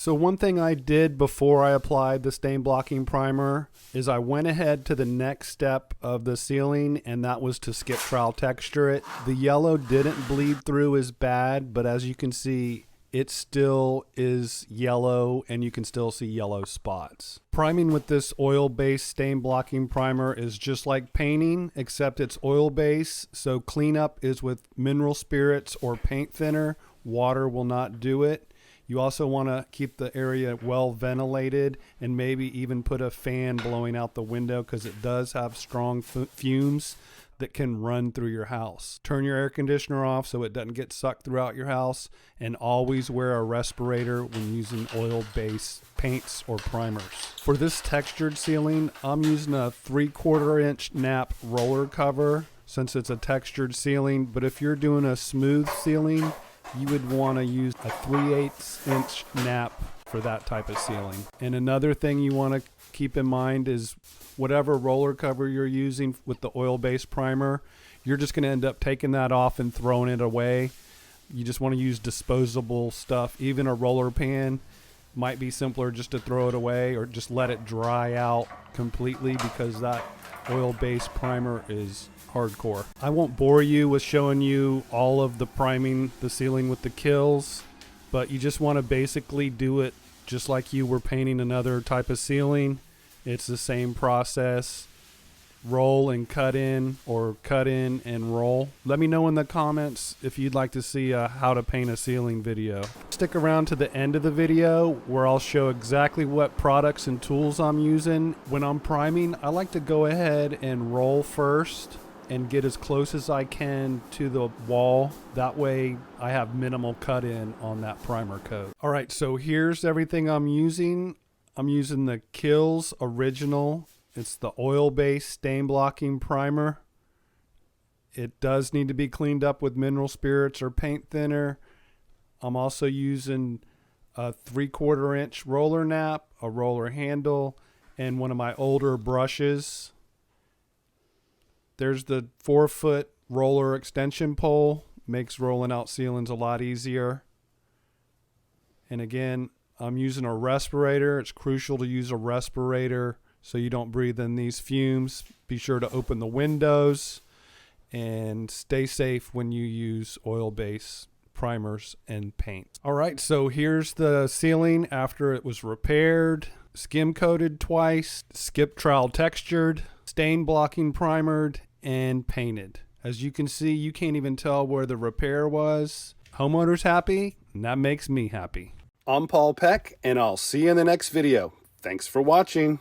So one thing I did before I applied the stain blocking primer is I went ahead to the next step of the ceiling, and that was to skip trowel texture it. The yellow didn't bleed through as bad, but as you can see, it still is yellow and you can still see yellow spots. Priming with this oil-based stain blocking primer is just like painting, except it's oil-based, so cleanup is with mineral spirits or paint thinner. Water will not do it. You also want to keep the area well ventilated and maybe even put a fan blowing out the window because it does have strong fumes that can run through your house. Turn your air conditioner off so it doesn't get sucked throughout your house, and always wear a respirator when using oil-based paints or primers. For this textured ceiling, I'm using a 3/4 inch nap roller cover since it's a textured ceiling, but if you're doing a smooth ceiling, you would want to use a 3/8 inch nap for that type of ceiling. And another thing you want to keep in mind is whatever roller cover you're using with the oil-based primer, you're just going to end up taking that off and throwing it away. You just want to use disposable stuff. Even a roller pan might be simpler just to throw it away or just let it dry out completely because that oil-based primer is hardcore. I won't bore you with showing you all of the priming the ceiling with the kills, but you just want to basically do it just like you were painting another type of ceiling. It's the same process. Roll and cut in, or cut in and roll. Let me know in the comments if you'd like to see a how to paint a ceiling video. Stick around to the end of the video where I'll show exactly what products and tools I'm using. When I'm priming, I like to go ahead and roll first and get as close as I can to the wall. That way I have minimal cut in on that primer coat. All right, so here's everything I'm using. I'm using the Kills Original. It's the oil-based stain blocking primer. It does need to be cleaned up with mineral spirits or paint thinner. I'm also using a 3/4 inch roller nap, a roller handle, and one of my older brushes. There's the 4-foot roller extension pole. Makes rolling out ceilings a lot easier. And again, I'm using a respirator. It's crucial to use a respirator so you don't breathe in these fumes. Be sure to open the windows and stay safe when you use oil-based primers and paint. All right, so here's the ceiling after it was repaired, skim coated twice, skip trowel textured, stain blocking primered, and painted. As you can see, you can't even tell where the repair was. Homeowner's happy, and that makes me happy. I'm Paul Peck, and I'll see you in the next video. Thanks for watching.